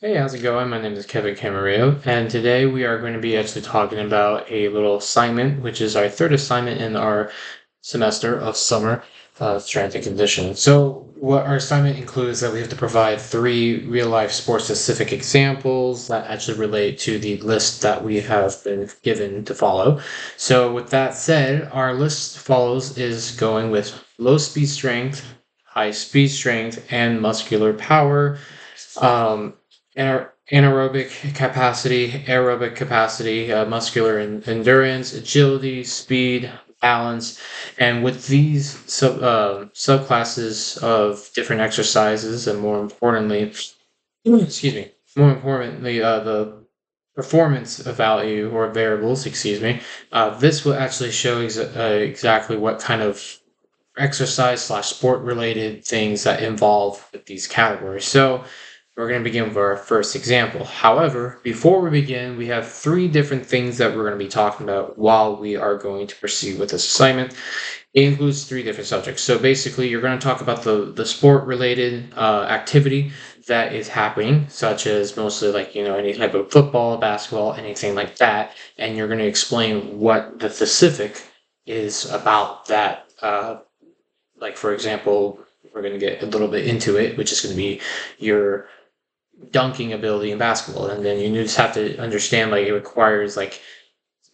Hey, how's it going? My name is Kevin Camarillo, and today we are going to be actually talking about a little assignment, which is our third assignment in our semester of summer strength and conditioning. So, what our assignment includes that we have to provide three real life sport specific examples that actually relate to the list that we have been given to follow. So, with that said, our list follows is going with low speed strength, high speed strength, and muscular power. Um, anaerobic capacity, aerobic capacity, muscular endurance, agility, speed, balance, and with these subclasses of different exercises, and more importantly, excuse me, more importantly, the performance value or variables, excuse me, this will actually show exactly what kind of exercise slash sport related things that involve with these categories. So we're going to begin with our first example. However, before we begin, we have three different things that we're going to be talking about while we are going to proceed with this assignment. It includes three different subjects. So basically, you're going to talk about the sport related activity that is happening, such as mostly like, any type of football, basketball, anything like that. And you're going to explain what the specific is about that. Like, for example, we're going to get a little bit into it, which is going to be your dunking ability in basketball, and then you just have to understand like it requires like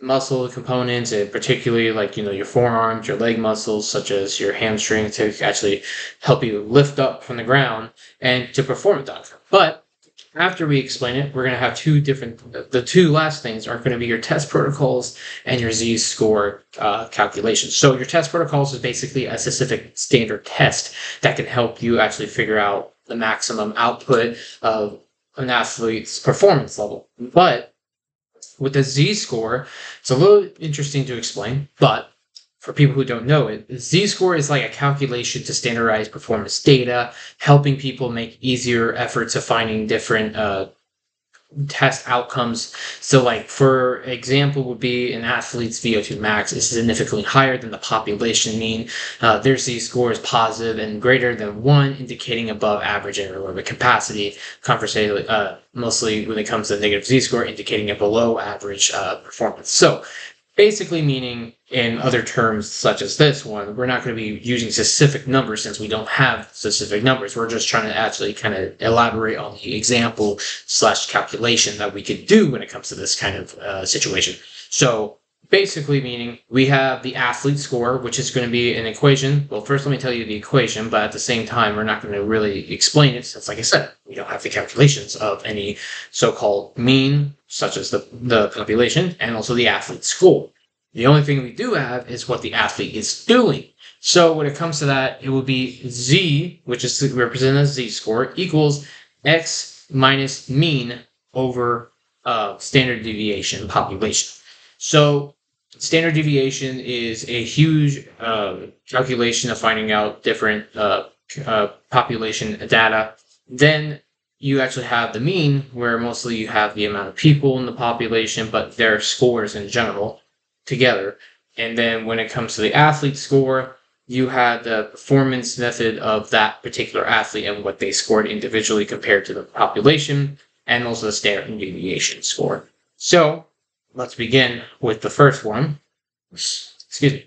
muscle components, and particularly like your forearms, your leg muscles, such as your hamstring, to actually help you lift up from the ground and to perform a dunk. But after we explain it, we're going to have two different. The two last things are going to be your test protocols and your Z score calculations. So your test protocols is basically a specific standard test that can help you actually figure out the maximum output of an athlete's performance level. But with the Z score, it's a little interesting to explain, but for people who don't know it, the Z score is like a calculation to standardize performance data, helping people make easier efforts of finding different test outcomes. So, like for example, would be an athlete's VO2 max is significantly higher than the population mean. Their Z score is positive and greater than 1, indicating above average aerobic capacity. Conversely, mostly when it comes to negative Z score, indicating a below average performance. So, basically meaning in other terms such as this one, we're not going to be using specific numbers since we don't have specific numbers. We're just trying to actually kind of elaborate on the example slash calculation that we could do when it comes to this kind of situation. So basically meaning we have the athlete score, which is going to be an equation. Well, first let me tell you the equation, but at the same time, we're not going to really explain it since, like I said, we don't have the calculations of any so-called mean, such as the population, and also the athlete score. The only thing we do have is what the athlete is doing. So when it comes to that, it will be Z, which is represented as Z score, equals X minus mean over standard deviation population. So standard deviation is a huge calculation of finding out different population data. Then you actually have the mean, where mostly you have the amount of people in the population, but their scores in general together. And then when it comes to the athlete score, you have the performance method of that particular athlete and what they scored individually compared to the population, and also the standard deviation score. So let's begin with the first one. Excuse me.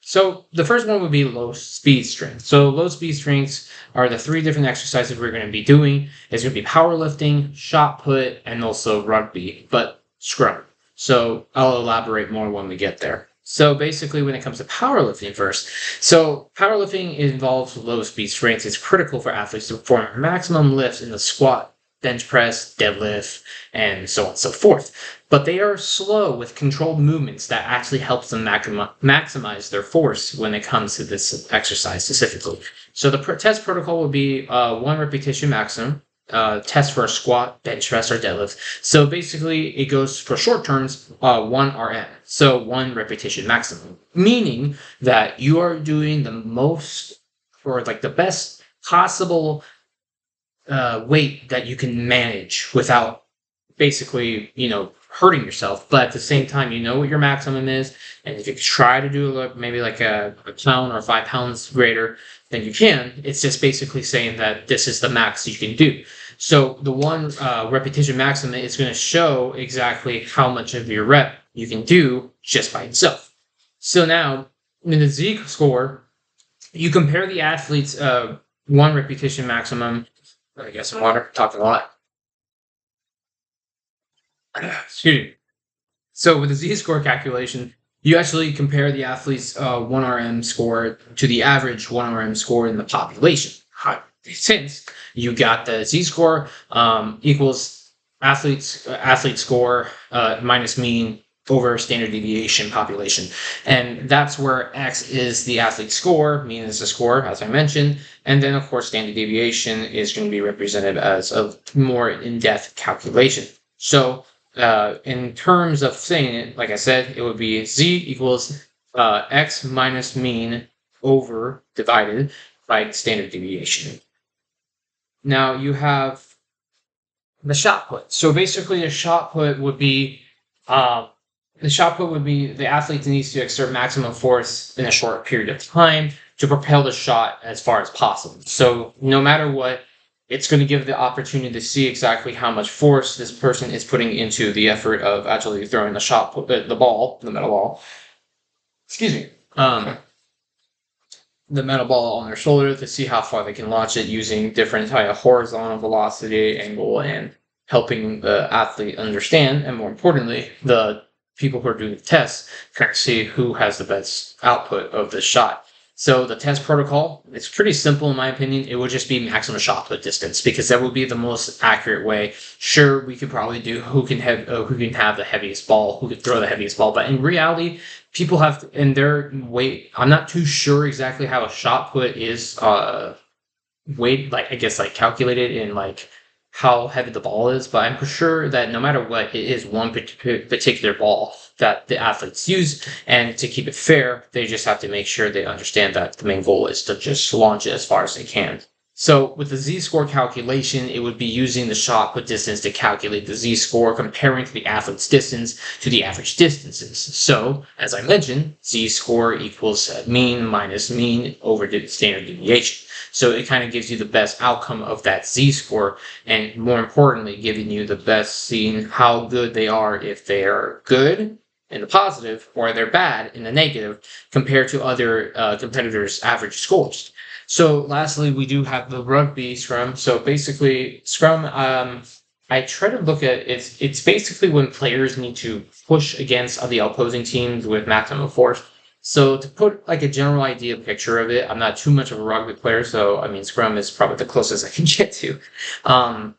So the first one would be low speed strength. So low speed strengths are the three different exercises we're going to be doing. It's going to be powerlifting, shot put, and also rugby, but scrum. So I'll elaborate more when we get there. So basically, when it comes to powerlifting first, so powerlifting involves low speed strength. It's critical for athletes to perform maximum lifts in the squat, bench press, deadlift, and so on and so forth. But they are slow with controlled movements that actually helps them maximize their force when it comes to this exercise specifically. So the test protocol would be 1 repetition maximum, test for a squat, bench press, or deadlift. So basically, it goes for short terms, 1 RM. So 1 repetition maximum, meaning that you are doing the most or like the best possible weight that you can manage without basically, hurting yourself. But at the same time, you know what your maximum is. And if you try to do maybe like a pound or 5 pounds greater, then you can. It's just basically saying that this is the max you can do. So the one repetition maximum is going to show exactly how much of your rep you can do just by itself. So now in the Z score, you compare the athlete's one repetition maximum. I guess some water. Talking a lot. Excuse me. So with the Z-score calculation, you actually compare the athlete's 1RM score to the average 1RM score in the population. Since you got the Z-score equals athlete score minus mean over standard deviation population. And that's where X is the athlete score, mean is the score, as I mentioned. And then, of course, standard deviation is going to be represented as a more in-depth calculation. So in terms of saying it, like I said, it would be Z equals X minus mean over divided by standard deviation. Now you have the shot put. So basically, the shot put would be the athlete needs to exert maximum force in a short period of time to propel the shot as far as possible. So no matter what, it's going to give the opportunity to see exactly how much force this person is putting into the effort of actually throwing the metal ball. Excuse me. The metal ball on their shoulder to see how far they can launch it using different kind of horizontal velocity, angle, and helping the athlete understand, and more importantly, the people who are doing the tests kind of see who has the best output of the shot. So the test protocol, it's pretty simple in my opinion. It would just be maximum shot put distance because that would be the most accurate way. Sure, we could probably do who can have the heaviest ball, who could throw the heaviest ball, but in reality, people have in their weight. I'm not too sure exactly how a shot put is weight, like I guess like calculated in like how heavy the ball is, but I'm sure that no matter what, it is one particular ball that the athletes use, and to keep it fair, they just have to make sure they understand that the main goal is to just launch it as far as they can. So with the Z-score calculation, it would be using the shot put distance to calculate the Z-score comparing to the athlete's distance to the average distances. So, as I mentioned, Z-score equals mean minus mean over the standard deviation. So it kind of gives you the best outcome of that Z-score, and more importantly, giving you the best seeing how good they are if they are good in the positive or they're bad in the negative compared to other competitors' average scores. So lastly, we do have the rugby scrum. So basically, scrum, I try to look at it's basically when players need to push against the opposing teams with maximum force. So to put like a general idea picture of it, I'm not too much of a rugby player, so I mean scrum is probably the closest I can get to.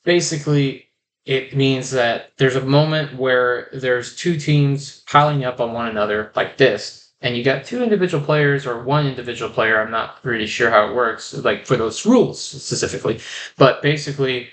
Basically, it means that there's a moment where there's two teams piling up on one another like this, and you got two individual players or one individual player. I'm not really sure how it works, like for those rules specifically, but basically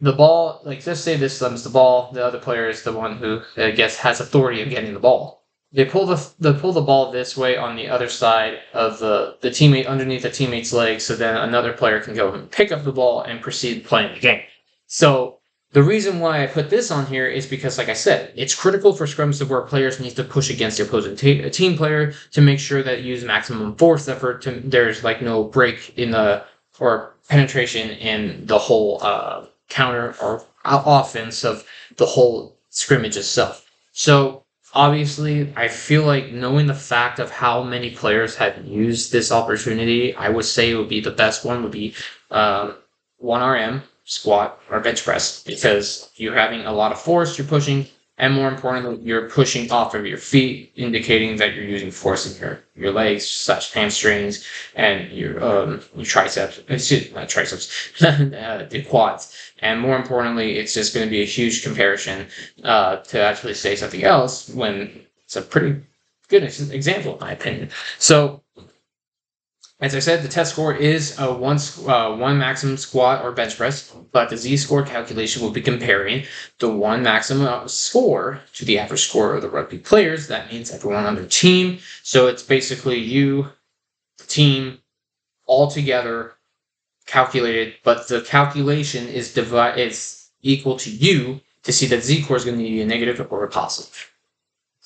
the ball, like let's say this is the ball, the other player is the one who I guess has authority of getting the ball. They pull the ball this way on the other side of the teammate underneath the teammate's leg, so then another player can go and pick up the ball and proceed playing the game. So the reason why I put this on here is because, like I said, it's critical for scrums where players need to push against the opposing team player to make sure that you use maximum force effort. There's like no break in the or penetration in the whole counter or offense of the whole scrimmage itself. So obviously, I feel like knowing the fact of how many players have used this opportunity, I would say it would be the best one would be 1RM squat or bench press, because you're having a lot of force you're pushing, and more importantly, you're pushing off of your feet, indicating that you're using force in your legs / hamstrings and your triceps, not triceps, the quads. And more importantly, it's just going to be a huge comparison to actually say something else when it's a pretty good example, in my opinion. So, as I said, the test score is a one maximum squat or bench press, but the Z-score calculation will be comparing the one maximum score to the average score of the rugby players. That means everyone on their team. So it's basically you, the team, all together calculated, but the calculation is equal to you to see that Z-score is going to be a negative or a positive.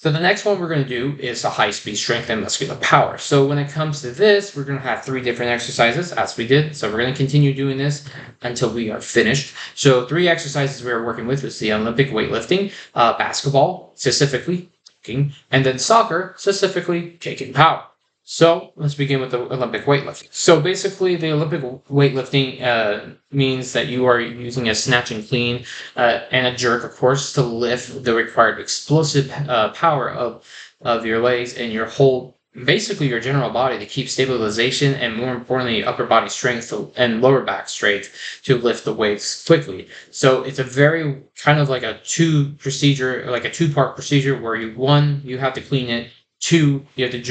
So the next one we're going to do is a high-speed strength and muscular power. So when it comes to this, we're going to have 3 different exercises as we did. So we're going to continue doing this until we are finished. So 3 exercises we are working with is the Olympic weightlifting, basketball, specifically kicking, and then soccer, specifically kicking power. So let's begin with the Olympic weightlifting. So basically, the Olympic weightlifting means that you are using a snatch and clean and a jerk, of course, to lift the required explosive power of your legs and your whole, basically your general body to keep stabilization and more importantly, upper body strength and lower back strength to lift the weights quickly. So it's a very kind of like a two-part procedure where you have to clean it. 2, you have to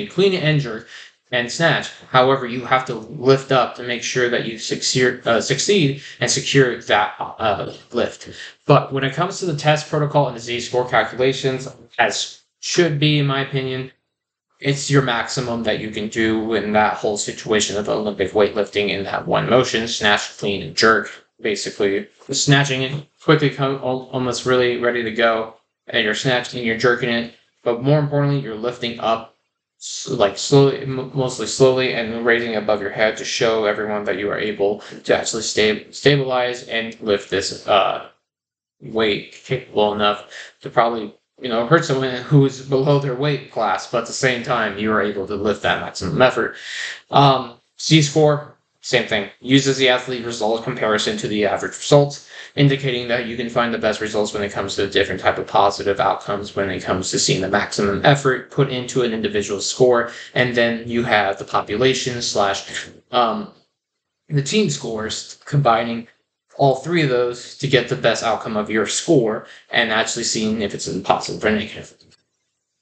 clean it and jerk and snatch. However, you have to lift up to make sure that you succeed and secure that lift. But when it comes to the test protocol and the Z-score calculations, as should be, in my opinion, it's your maximum that you can do in that whole situation of Olympic weightlifting in that one motion, snatch, clean, and jerk. Basically, snatching it, quickly almost really ready to go, and you're snatching and you're jerking it. But more importantly, you're lifting up slowly, mostly slowly, and raising above your head to show everyone that you are able to actually stabilize and lift this weight capable enough to probably hurt someone who is below their weight class. But at the same time, you are able to lift that maximum effort. Z-score, same thing. Uses the athlete result comparison to the average results, indicating that you can find the best results when it comes to different type of positive outcomes when it comes to seeing the maximum effort put into an individual score. And then you have the population / the team scores, combining all 3 of those to get the best outcome of your score and actually seeing if it's in positive or negative.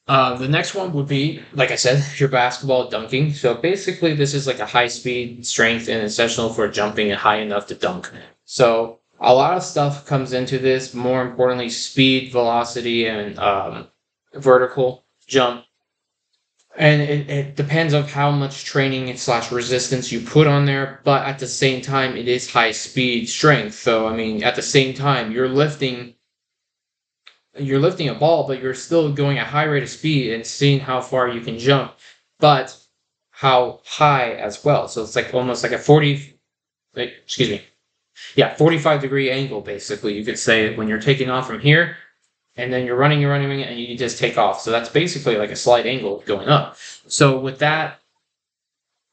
The next one would be, like I said, your basketball dunking. So basically, this is like a high-speed strength and essential for jumping high enough to dunk. So a lot of stuff comes into this. More importantly, speed, velocity, and vertical jump. And it depends on how much training / resistance you put on there. But at the same time, it is high-speed strength. So, I mean, at the same time, you're lifting a ball, but you're still going at high rate of speed and seeing how far you can jump, but how high as well. So it's like almost like a 45-degree angle, basically. You could say when you're taking off from here, and then you're running, and you just take off. So that's basically like a slight angle going up. So with that,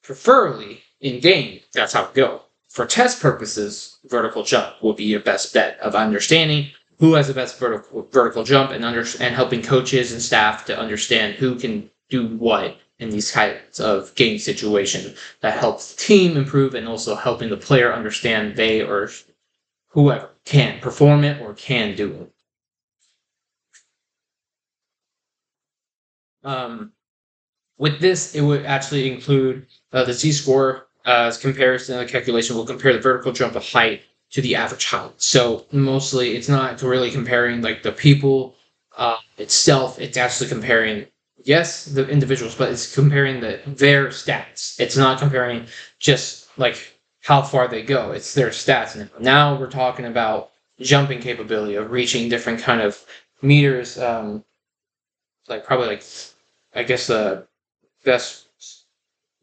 preferably in game, that's how it go. For test purposes, vertical jump will be your best bet of understanding who has the best vertical jump and helping coaches and staff to understand who can do what in these kinds of game situations that helps the team improve and also helping the player understand they or whoever can perform it or can do it. With this, it would actually include the Z-score as comparison. The calculation will compare the vertical jump of height to the average height. So mostly, it's not really comparing like the people itself. It's actually comparing, yes, the individuals, but it's comparing their stats. It's not comparing just like how far they go. It's their stats. And now we're talking about jumping capability of reaching different kind of meters. Like probably like I guess the best.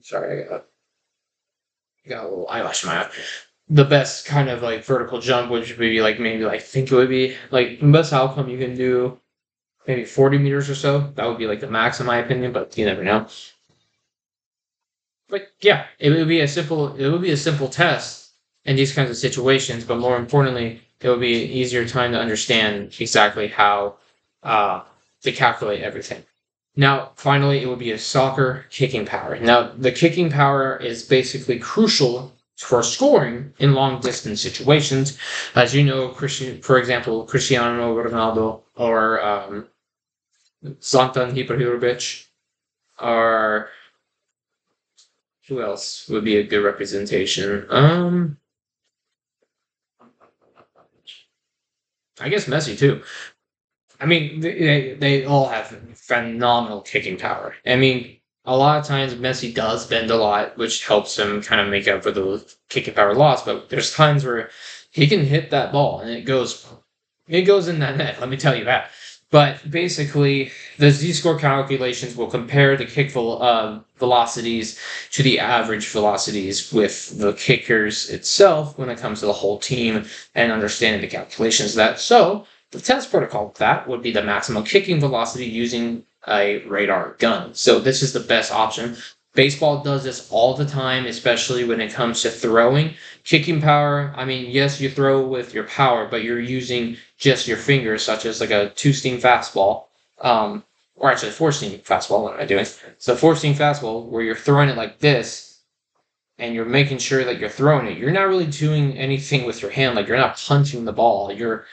Sorry, I got a little eyelash in my eye. The best kind of like vertical jump, which would be like maybe like I think it would be like the best outcome you can do, maybe 40 meters or so. That would be like the max in my opinion, but you never know. But yeah, it would be a simple test in these kinds of situations. But more importantly, it would be an easier time to understand exactly how to calculate everything. Now, finally, it would be a soccer kicking power. Now, the kicking power is basically crucial for scoring in long distance situations. As you know, for example, Cristiano Ronaldo or Zlatan Ibrahimovic, or who else would be a good representation? I guess Messi too. I mean, they all have phenomenal kicking power. I mean, a lot of times Messi does bend a lot, which helps him kind of make up for the kicking power loss. But there's times where he can hit that ball and it goes in that net. Let me tell you that. But basically, the z-score calculations will compare the kick velocities to the average velocities with the kickers itself when it comes to the whole team and understanding the calculations of that. So the test protocol of that would be the maximum kicking velocity using a radar gun. So this is the best option. Baseball does this all the time, especially when it comes to throwing. Kicking power, I mean, yes, you throw with your power, but you're using just your fingers, such as like a two-seam fastball, or actually a four-seam fastball. What am I doing? So four-seam fastball, where you're throwing it like this, and you're making sure that you're throwing it. You're not really doing anything with your hand, like you're not punching the ball. You're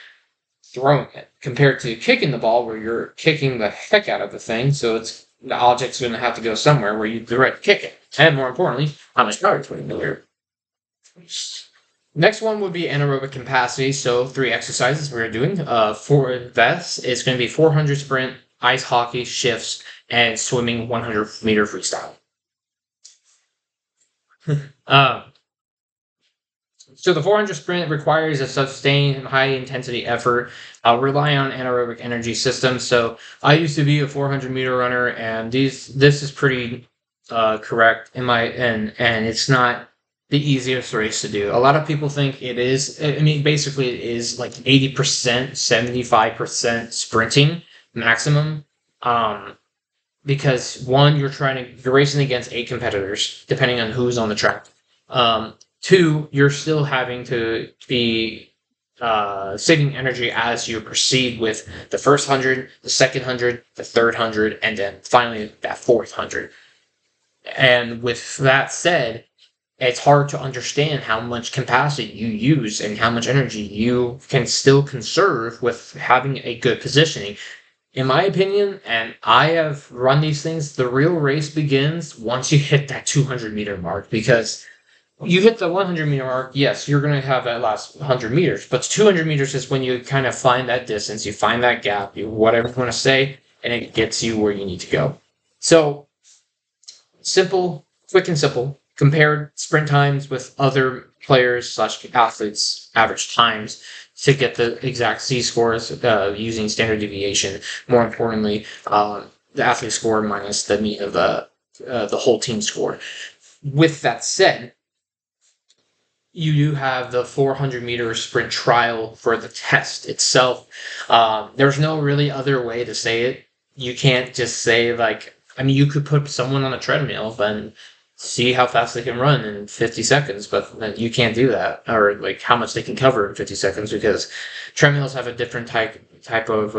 throwing it, compared to kicking the ball, where you're kicking the heck out of the thing. So it's the object's going to have to go somewhere where you direct kick it, and more importantly, how much power it's putting there. Next one would be anaerobic capacity. So 3 exercises we're doing. For this, it's going to be 400 sprint, ice hockey, shifts, and swimming 100-meter freestyle. So the 400 sprint requires a sustained high-intensity effort. I'll rely on anaerobic energy systems. So I used to be a 400-meter runner, and this is pretty correct in my and it's not the easiest race to do. A lot of people think it is. I mean, basically, it is like 80%, 75% sprinting maximum. Because one, you're racing against 8 competitors, depending on who's on the track. 2, you're still having to be saving energy as you proceed with the first 100, the second 100, the third 100, and then finally that fourth 100. And with that said, it's hard to understand how much capacity you use and how much energy you can still conserve with having a good positioning. In my opinion, and I have run these things, the real race begins once you hit that 200-meter mark, because you hit the 100-meter mark, yes, you're going to have that last 100 meters, but 200 meters is when you kind of find that distance, you find that gap, whatever you want to say, and it gets you where you need to go. So, simple, quick and simple. Compared sprint times with other players / athletes' average times to get the exact z-scores using standard deviation. More importantly, the athlete score minus the mean of the whole team score. With that said, you do have the 400-meter sprint trial for the test itself. There's no really other way to say it. You can't just say, like, I mean, you could put someone on a treadmill and see how fast they can run in 50 seconds, but you can't do that, or like how much they can cover in 50 seconds, because treadmills have a different type of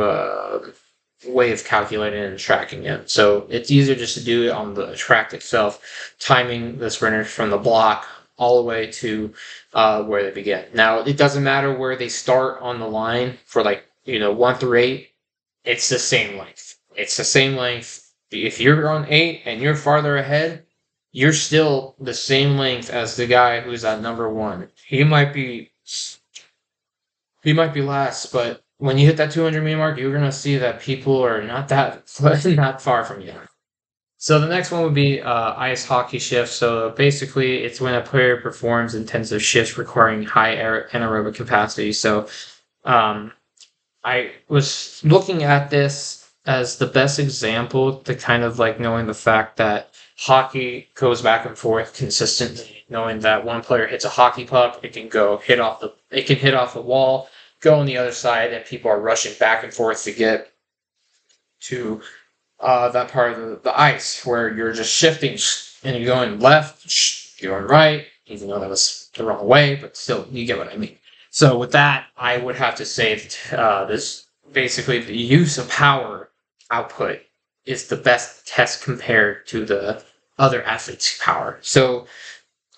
way of calculating and tracking it. So it's easier just to do it on the track itself, timing the sprinters from the block all the way to where they begin. Now, it doesn't matter where they start on the line for 1 through 8. It's the same length. It's the same length. If you're on 8 and you're farther ahead, you're still the same length as the guy who's at number 1. He might be last, but when you hit that 200-meter mark, you're gonna see that people are not far from you. So the next one would be ice hockey shifts. So basically, it's when a player performs intensive shifts requiring high anaerobic capacity. So I was looking at this as the best example to kind of like knowing the fact that hockey goes back and forth consistently, knowing that one player hits a hockey puck, it can hit off the wall, go on the other side, and people are rushing back and forth to get to that part of the ice where you're just shifting and you're going left, you're going right, even though that was the wrong way, but still, you get what I mean. So with that, I would have to say that this basically the use of power output is the best test compared to the other athletes' power. So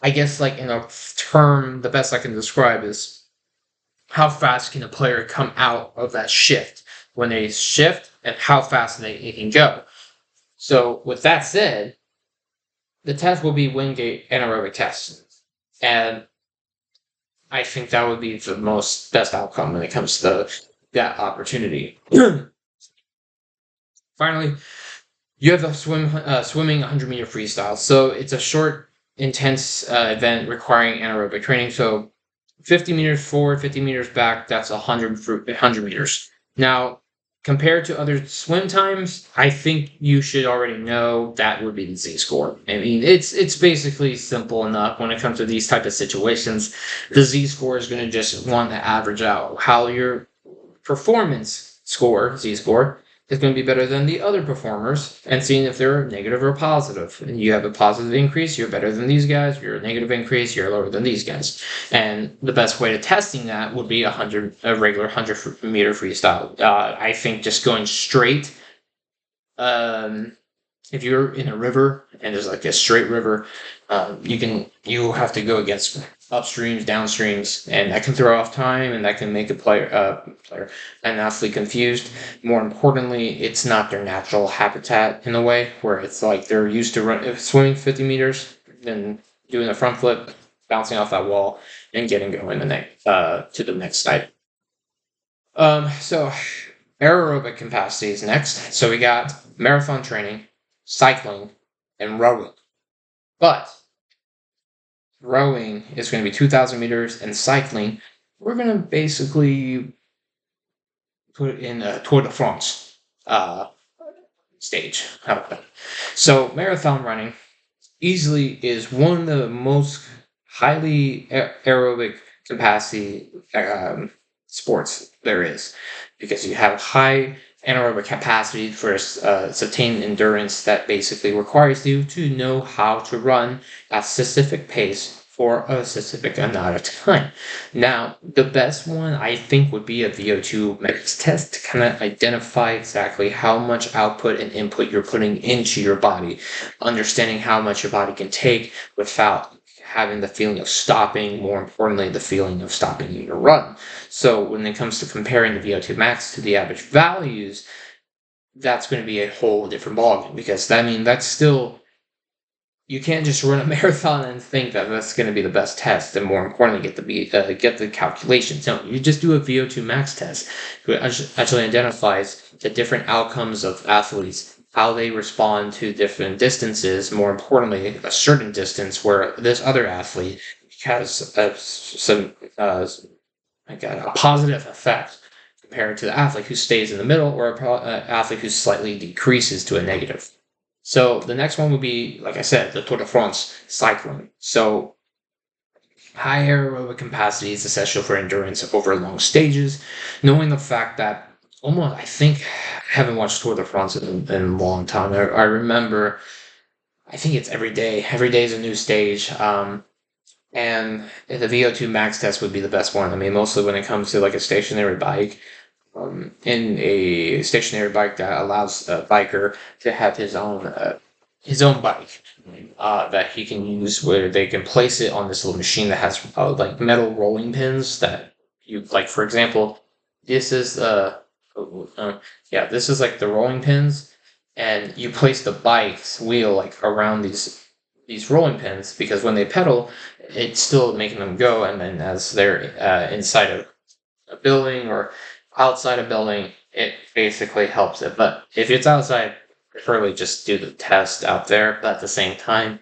I guess like in a term, the best I can describe is how fast can a player come out of that shift when they shift and how fast they can go. So with that said, the test will be Wingate anaerobic test. And I think that would be the best outcome when it comes to that opportunity. Finally, you have the swimming 100-meter freestyle. So it's a short, intense event requiring anaerobic training. So 50 meters forward, 50 meters back, that's 100 meters. Now, compared to other swim times, I think you should already know that would be the Z score. I mean, it's basically simple enough when it comes to these type of situations. The Z score is going to just want to average out how your performance score, Z score, is going to be better than the other performers and seeing if they're negative or positive. And you have a positive increase, you're better than these guys. You're a negative increase, you're lower than these guys. And the best way to testing that would be a regular 100-meter freestyle. I think just going straight. Um, if you're in a river and there's like a straight river, you have to go against upstreams, downstreams, and that can throw off time and that can make an athlete confused. More importantly, it's not their natural habitat in a way where it's like they're used to swimming 50 meters, then doing a front flip, bouncing off that wall, and getting going to the next side. So aerobic capacity is next. So we got marathon training, cycling, and rowing. But rowing is going to be 2,000 meters, and cycling, we're going to basically put in a Tour de France stage. How about that? So marathon running easily is one of the most highly aerobic capacity sports there is, because you have high anaerobic capacity for sustained endurance that basically requires you to know how to run at a specific pace for a specific amount of time. Now, the best one I think would be a VO2 max test to kind of identify exactly how much output and input you're putting into your body, understanding how much your body can take without having the feeling of stopping, more importantly, the feeling of stopping in your run. So when it comes to comparing the VO2 max to the average values, that's going to be a whole different ballgame, because that's still, you can't just run a marathon and think that that's going to be the best test, and more importantly, get the calculations. No, you just do a VO2 max test, which actually identifies the different outcomes of athletes, how they respond to different distances, more importantly, a certain distance where this other athlete has a positive effect compared to the athlete who stays in the middle, or an athlete who slightly decreases to a negative. So the next one would be, like I said, the Tour de France cycling. So high aerobic capacity is essential for endurance over long stages, knowing the fact that I think, I haven't watched Tour de France in a long time. I remember, I think it's every day. Every day is a new stage. And the VO2 max test would be the best one. I mean, mostly when it comes to like a stationary bike, in a stationary bike that allows a biker to have his own bike that he can use, where they can place it on this little machine that has like metal rolling pins that you, like, for example, this is this is like the rolling pins, and you place the bike's wheel like around these rolling pins, because when they pedal, it's still making them go, and then as they're inside of a building or outside a building, it basically helps it. But if it's outside, preferably just do the test out there. But at the same time,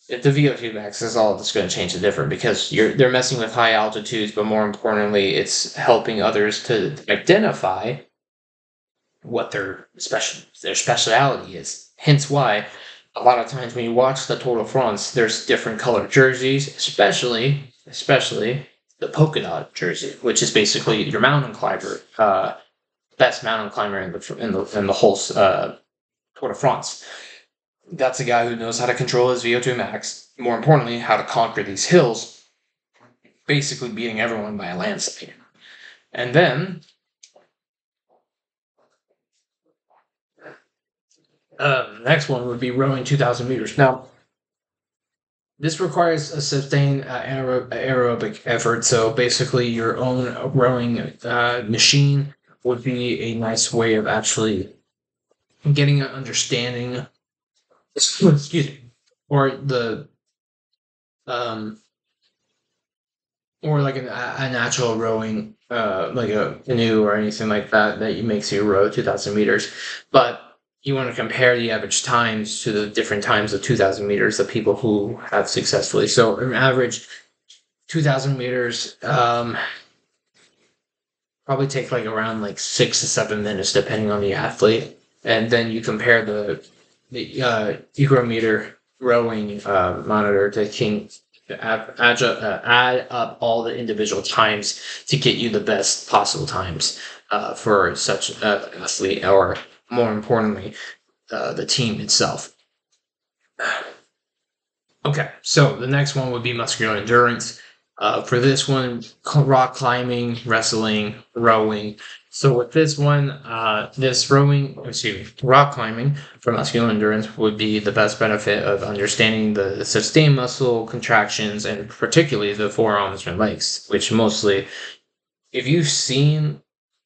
if the VO2 max is all that's going to change the difference, because they're messing with high altitudes, but more importantly, it's helping others to identify what their speciality is. Hence why a lot of times when you watch the Tour de France, there's different colored jerseys, especially the polka dot jersey, which is basically your mountain climber, best mountain climber in the whole Tour de France. That's a guy who knows how to control his VO2 max. More importantly, how to conquer these hills, basically beating everyone by a landslide. And then next one would be rowing 2,000 meters. Now, this requires a sustained aerobic effort. So basically, your own rowing machine would be a nice way of actually getting an understanding. Excuse me, or the or like a natural rowing, like a canoe or anything like that makes you row 2,000 meters, but you want to compare the average times to the different times of 2,000 meters of people who have successfully. So, an average 2,000 meters, probably take like around like 6 to 7 minutes depending on the athlete, and then you compare the ecometer rowing monitor to king add up all the individual times to get you the best possible times for such an athlete, or more importantly, the team itself. Okay, so the next one would be muscular endurance. For this one, rock climbing, wrestling, rowing. So with this one, this rowing, excuse me, rock climbing for muscular endurance would be the best benefit of understanding the sustained muscle contractions and particularly the forearms and legs, which mostly, if you've seen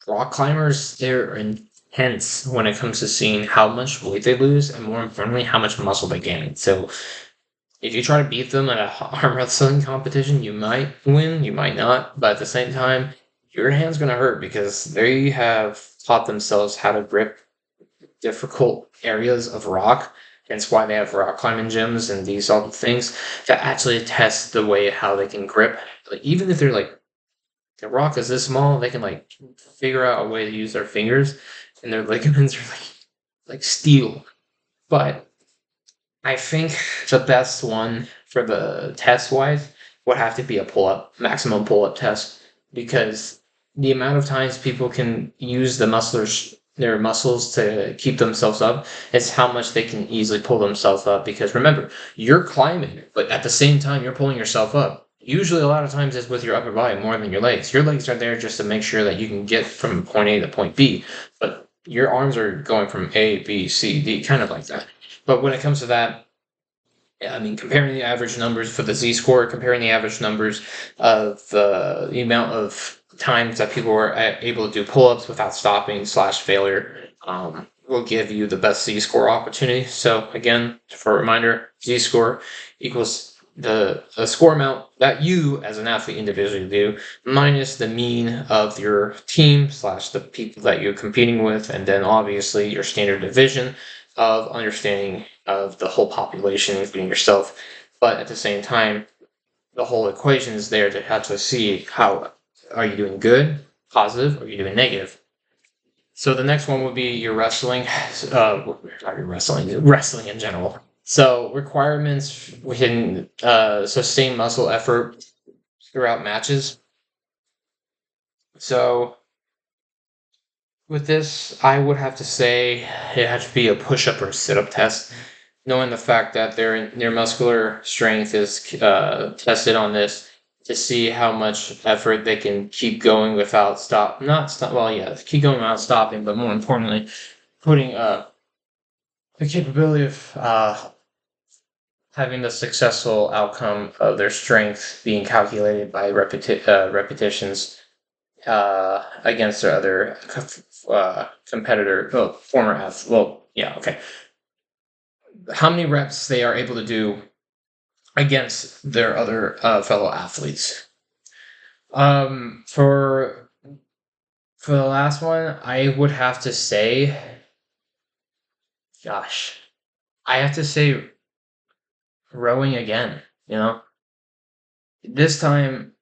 rock climbers, they're intense when it comes to seeing how much weight they lose and more importantly, how much muscle they gain. So if you try to beat them at a arm wrestling competition, you might win, you might not, but at the same time, your hand's gonna hurt because they have taught themselves how to grip difficult areas of rock. Hence why they have rock climbing gyms and these all the things to actually test the way how they can grip. Like even if they're like the rock is this small, they can like figure out a way to use their fingers, and their ligaments are like steel. But I think the best one for the test wise would have to be a pull up, maximum pull up test, because the amount of times people can use their muscles to keep themselves up is how much they can easily pull themselves up. Because remember, you're climbing, but at the same time, you're pulling yourself up. Usually, a lot of times, it's with your upper body more than your legs. Your legs are there just to make sure that you can get from point A to point B, but your arms are going from A, B, C, D, kind of like that. But when it comes to that, yeah, I mean, comparing the average numbers for the Z score, comparing the average numbers of the amount of times that people were able to do pull ups without stopping slash failure, will give you the best Z score opportunity. So, again, for a reminder, Z score equals the score amount that you as an athlete individually do minus the mean of your team slash the people that you're competing with, and then obviously your standard deviation of understanding of the whole population, including yourself. But at the same time, the whole equation is there to have to see how are you doing good, positive, or are you doing negative. So the next one would be your wrestling, not your wrestling, wrestling in general. So requirements, we can sustain muscle effort throughout matches. So with this, I would have to say it had to be a push-up or sit-up test, knowing the fact that their muscular strength is tested on this to see how much effort they can keep going without stop, not stop. Well, yeah, keep going without stopping, but more importantly, putting the capability of having the successful outcome of their strength being calculated by repetitions against their other competitor, well, former athlete. Well, yeah, okay. How many reps they are able to do against their other fellow athletes. For the last one, I would have to say, gosh, I have to say rowing again. You know, this time,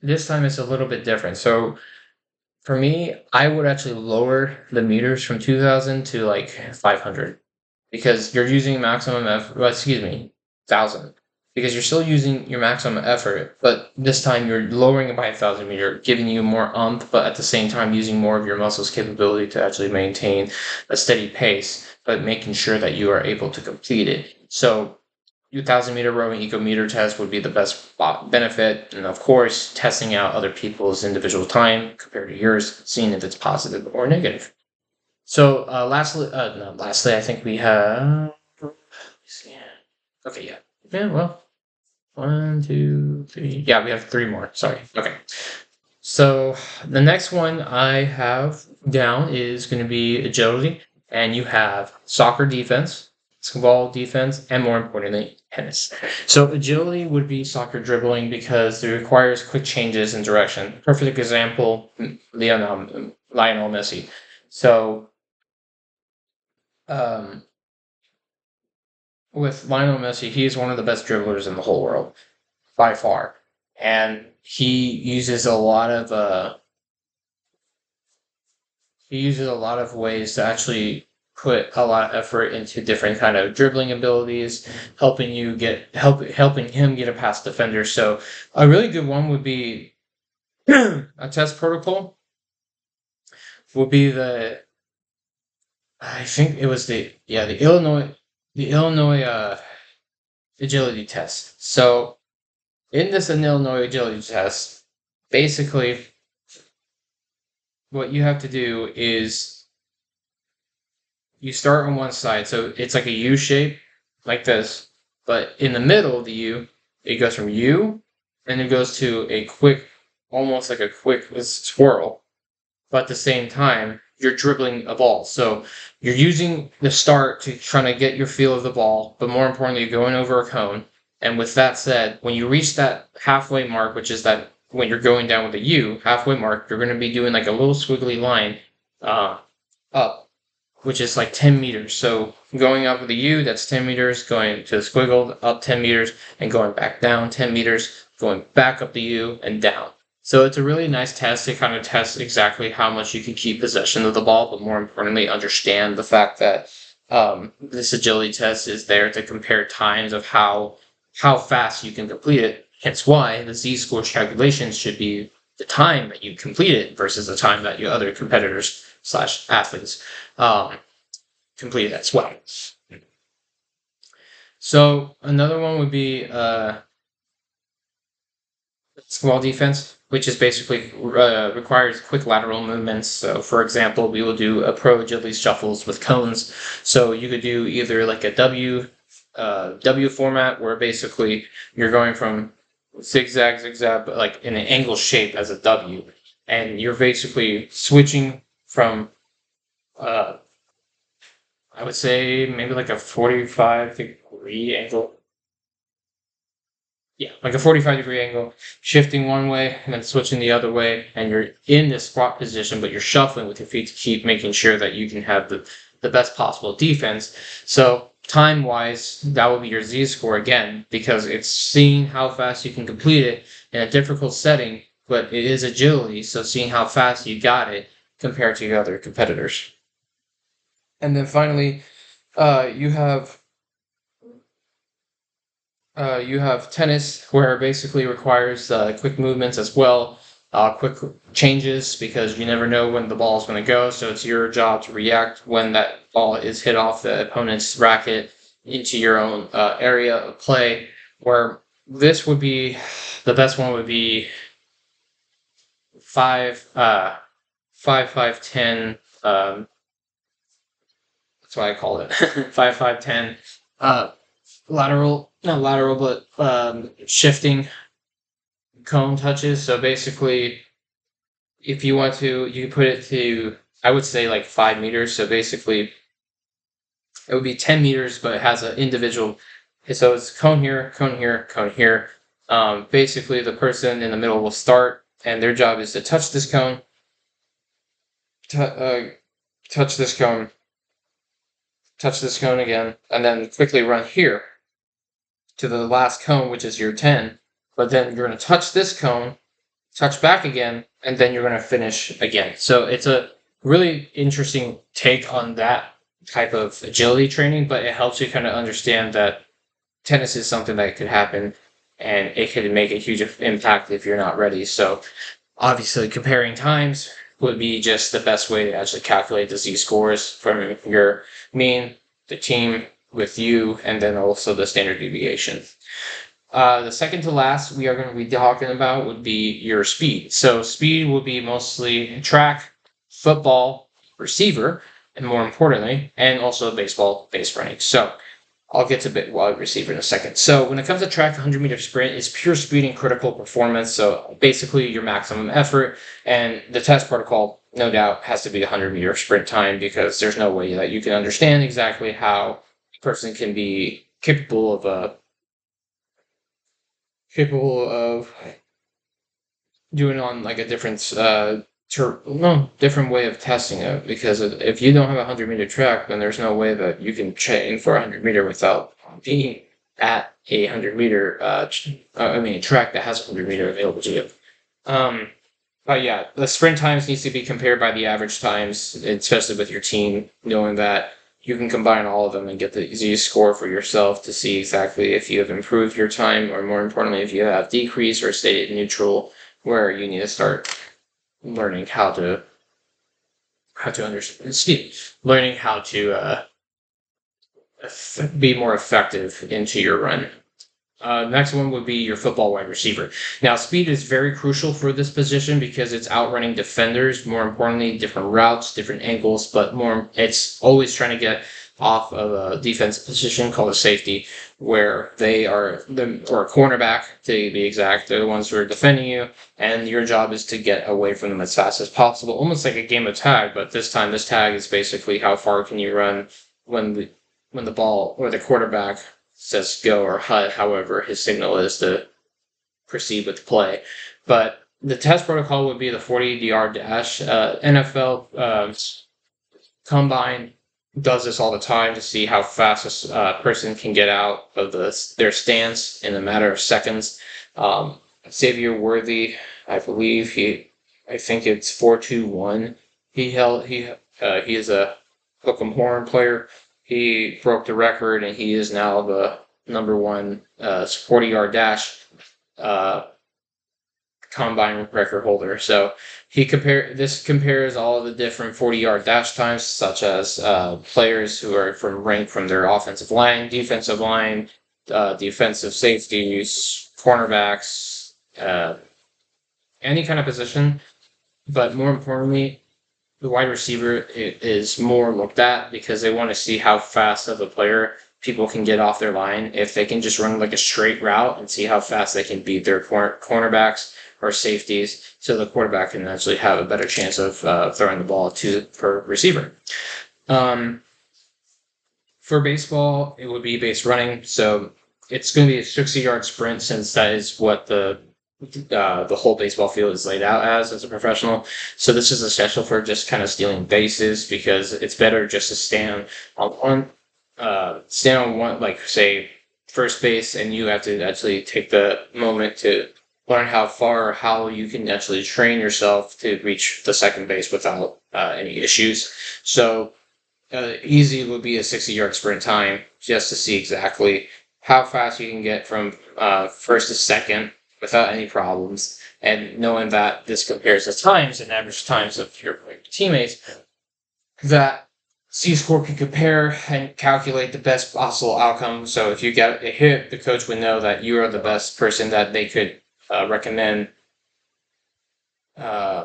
this time it's a little bit different. So for me, I would actually lower the meters from 2,000 to like 500 because you're using maximum effort. Well, excuse me, 1,000 because you're still using your maximum effort, but this time you're lowering it by 1,000 meter, giving you more umph, but at the same time using more of your muscles' capability to actually maintain a steady pace, but making sure that you are able to complete it. So 2,000 meter rowing ecometer test would be the best benefit. And of course, testing out other people's individual time compared to yours, seeing if it's positive or negative. So, lastly, I think we have. Let's see. Okay, yeah. Yeah, well, one, two, three. Yeah, we have three more. Sorry. Okay. So, the next one I have down is going to be agility. And you have soccer defense, basketball defense, and more importantly, tennis. So agility would be soccer dribbling because it requires quick changes in direction. Perfect example, Lionel Messi. So um, with Lionel Messi, he is one of the best dribblers in the whole world by far, and he uses a lot of he uses a lot of ways to actually put a lot of effort into different kind of dribbling abilities, helping him get a past defender. So a really good one would be a test protocol would be the I think it was the Illinois agility test. So in this Illinois agility test, basically what you have to do is you start on one side, so it's like a U shape, like this. But in the middle of the U, it goes from U, and it goes to a quick, almost like a quick swirl. But at the same time, you're dribbling a ball. So you're using the start to try to get your feel of the ball, but more importantly, going over a cone. And with that said, when you reach that halfway mark, which is that when you're going down with a U, halfway mark, you're going to be doing like a little squiggly line up, which is like 10 meters. So going up with a U, that's 10 meters, going to the squiggle up 10 meters, and going back down 10 meters, going back up the U and down. So it's a really nice test to kind of test exactly how much you can keep possession of the ball, but more importantly, understand the fact that this agility test is there to compare times of how fast you can complete it. Hence why the Z-scores calculations should be the time that you complete it versus the time that your other competitors slash athletes complete it as well. So another one would be squall defense, which is basically requires quick lateral movements. So, for example, we will do a pro agility shuffles with cones. So you could do either like a W format where basically you're going from zigzag, but like in an angle shape as a W, and you're basically switching from I would say maybe like a 45-degree angle. Yeah, like a 45-degree angle, shifting one way and then switching the other way, and you're in this squat position, but you're shuffling with your feet to keep making sure that you can have the best possible defense. So time wise, that would be your Z score again, because it's seeing how fast you can complete it in a difficult setting, but it is agility, so seeing how fast you got it compared to your other competitors. And then finally, you have tennis, where it basically requires quick movements as well, quick changes, because you never know when the ball is going to go. So it's your job to react when that ball is hit off the opponent's racket into your own area of play. Where this would be the best one would be five, 10. That's why I call it 5-5-10. Not lateral, but shifting cone touches. So basically, if you want to, you can put it to, I would say like 5 meters. So basically, it would be 10 meters, but it has an individual. So it's cone here, cone here, cone here. Basically, the person in the middle will start, and their job is to touch this cone, touch this cone, touch this cone again, and then quickly run here to the last cone, which is your 10. But then you're going to touch this cone, touch back again, and then you're going to finish again. So it's a really interesting take on that type of agility training, but it helps you kind of understand that tennis is something that could happen, and it could make a huge impact if you're not ready. So obviously comparing times would be just the best way to actually calculate the Z scores from your mean, the team with you, and then also the standard deviation. The second to last we are going to be talking about would be your speed. So speed will be mostly track, football, receiver, and more importantly, and also baseball base running. So I'll get to wide receiver in a second. So when it comes to track, 100-meter sprint is pure speed and critical performance. So basically your maximum effort, and the test protocol, no doubt, has to be 100-meter sprint time, because there's no way that you can understand exactly how a person can be capable of doing on like a different different way of testing it, because if you don't have a 100-meter track, then there's no way that you can train for 100-meter without being at a 100-meter track that has 100-meter available to you. But yeah, the sprint times needs to be compared by the average times, especially with your team, knowing that you can combine all of them and get the easiest score for yourself to see exactly if you have improved your time, or more importantly, if you have decreased or stayed neutral, where you need to start learning how to understand, learning how to be more effective into your run. Next one would be your football wide receiver. Now, speed is very crucial for this position because it's outrunning defenders. More importantly, different routes, different angles, but more, it's always trying to get off of a defensive position called a safety, where they are the or a cornerback to be exact. They're the ones who are defending you, and your job is to get away from them as fast as possible, almost like a game of tag. But this time, this tag is basically how far can you run when the ball or the quarterback says go or hut, however his signal is to proceed with the play. But the test protocol would be the 40-yard dash. NFL Combine does this all the time to see how fast a person can get out of their stance in a matter of seconds. Xavier Worthy, I believe I think it's 4.21. He is a Hook'em Horn player. He broke the record, and he is now the number one 40-yard dash uh, combine record holder. So this compares all of the different 40-yard dash times, such as players who are ranked from their offensive line, defensive line, defensive safeties, cornerbacks, any kind of position. But more importantly, the wide receiver is more looked at because they want to see how fast of a player people can get off their line. If they can just run like a straight route and see how fast they can beat their cornerbacks or safeties, so the quarterback can actually have a better chance of throwing the ball per receiver. For baseball, it would be base running, so it's going to be a 60-yard sprint since that is what the whole baseball field is laid out as a professional. So this is essential for just kind of stealing bases because it's better just to stand on one, like say first base, and you have to actually take the moment to learn how you can actually train yourself to reach the second base without any issues. So easy would be a 60-yard sprint time just to see exactly how fast you can get from first to second without any problems. And knowing that this compares the times and average times of your teammates, that C-Score can compare and calculate the best possible outcome. So if you get a hit, the coach would know that you are the best person that they could recommend uh,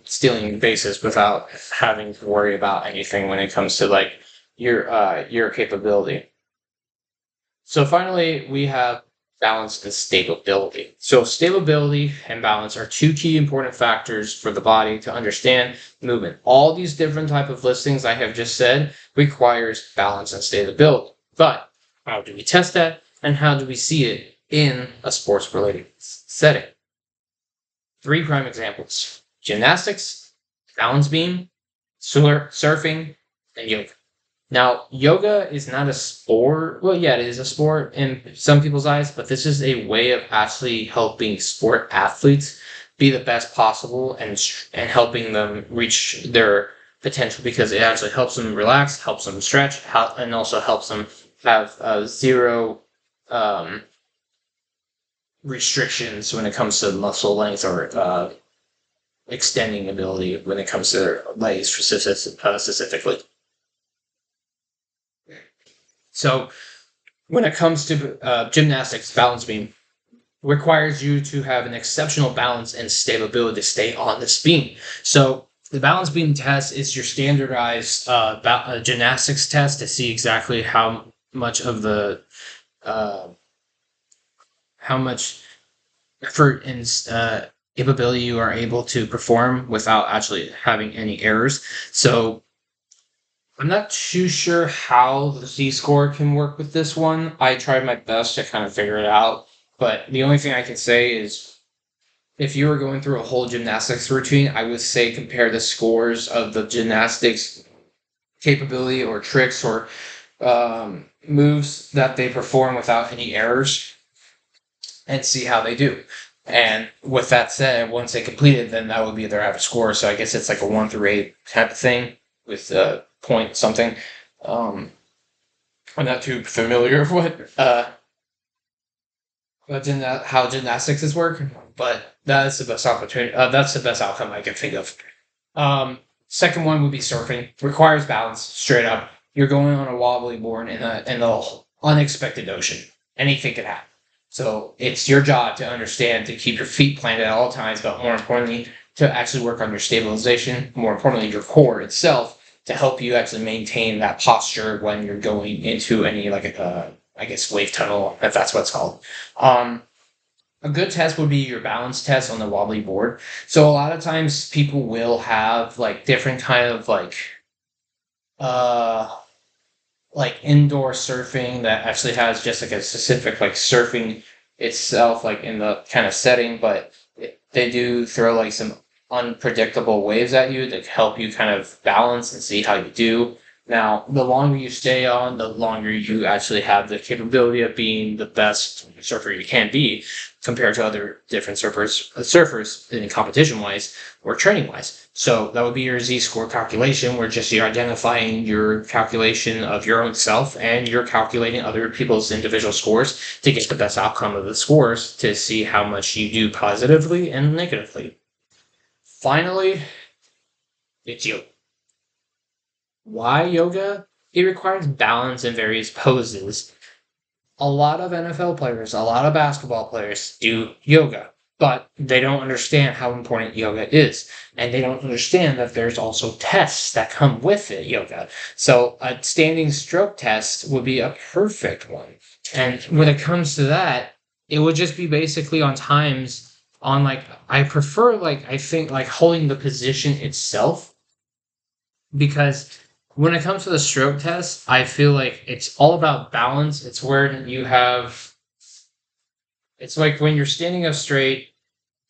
stealing bases without having to worry about anything when it comes to like your capability. So finally, we have balance and stability. So stability and balance are two key important factors for the body to understand movement. All these different type of listings I have just said requires balance and stability. But how do we test that, and how do we see it in a sports related setting? Three prime examples: gymnastics, balance beam, surfing, and yoga. Now, yoga is not a sport. Well, yeah, it is a sport in some people's eyes, but this is a way of actually helping sport athletes be the best possible and helping them reach their potential because it actually helps them relax, helps them stretch, and also helps them have zero restrictions when it comes to muscle length or extending ability when it comes to their legs specifically. So when it comes to gymnastics, balance beam requires you to have an exceptional balance and stability to stay on this beam. So the balance beam test is your standardized gymnastics test to see exactly how much of the how much effort and capability you are able to perform without actually having any errors. So I'm not too sure how the Z-score can work with this one. I tried my best to kind of figure it out, but the only thing I can say is if you were going through a whole gymnastics routine, I would say compare the scores of the gymnastics capability or tricks or moves that they perform without any errors and see how they do. And with that said, once they complete it, then that would be their average score. So I guess it's like a 1 through 8 type of thing with point something. Um, I'm not too familiar with how gymnastics is work, but that's the best opportunity. That's the best outcome I can think of. Second one would be surfing. Requires balance, straight up. You're going on a wobbly board in the unexpected ocean. Anything could happen. So it's your job to understand to keep your feet planted at all times, but more importantly, to actually work on your stabilization. More importantly, your core itself to help you actually maintain that posture when you're going into any like I guess wave tunnel, if that's what it's called. Um, a good test would be your balance test on the wobbly board. So a lot of times people will have like different kind of uh like indoor surfing that actually has just like a specific like surfing itself like in the kind of setting, but they do throw like some unpredictable waves at you that help you kind of balance and see how you do. Now, the longer you stay on, the longer you actually have the capability of being the best surfer you can be compared to other different surfers in competition wise or training wise. So that would be your Z score calculation, where just you're identifying your calculation of your own self and you're calculating other people's individual scores to get the best outcome of the scores to see how much you do positively and negatively. Finally, it's yoga. Why yoga? It requires balance in various poses. A lot of NFL players, a lot of basketball players do yoga, but they don't understand how important yoga is. And they don't understand that there's also tests that come with it, yoga. So a standing stroke test would be a perfect one. And when it comes to that, it would just be basically on times on like I prefer like I think like holding the position itself because when it comes to the stroke test, I feel like it's all about balance. It's where you have, it's like when you're standing up straight,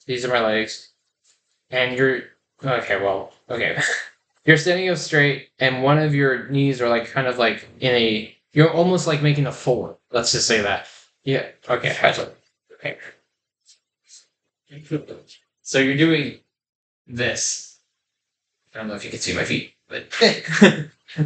these are my legs, and okay. You're standing up straight, and one of your knees are like kind of like you're almost like making a four. Let's just say that. Yeah, okay, actually. Okay. So you're doing this. I don't know if you can see my feet, but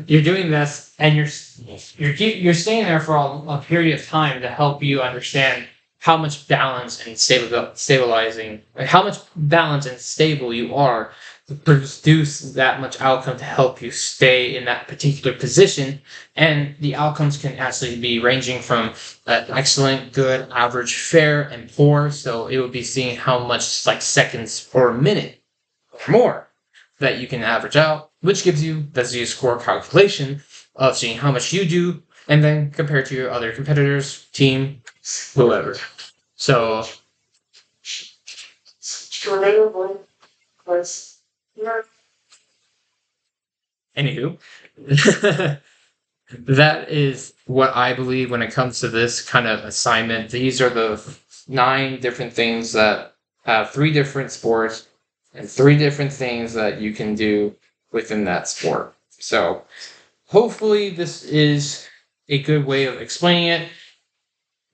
you're doing this, and you're staying there for a period of time to help you understand how much balance and stabilizing, how much balance and stable you are to produce that much outcome to help you stay in that particular position. And the outcomes can actually be ranging from excellent, good, average, fair, and poor. So it would be seeing how much like seconds or a minute or more that you can average out, which gives you the Z score calculation of seeing how much you do and then compared to your other competitors, team, whoever. So, anywho, that is what I believe when it comes to this kind of assignment. These are the 9 different things that have 3 different sports and 3 different things that you can do within that sport. So, hopefully, this is a good way of explaining it.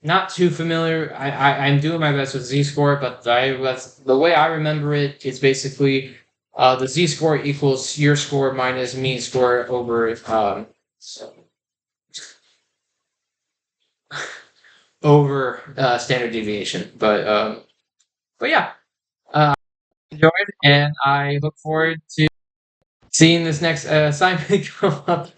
Not too familiar. I'm doing my best with Z score, but the way I remember it is basically the Z score equals your score minus mean score over standard deviation. But yeah, uh, enjoyed, and I look forward to seeing this next assignment come up.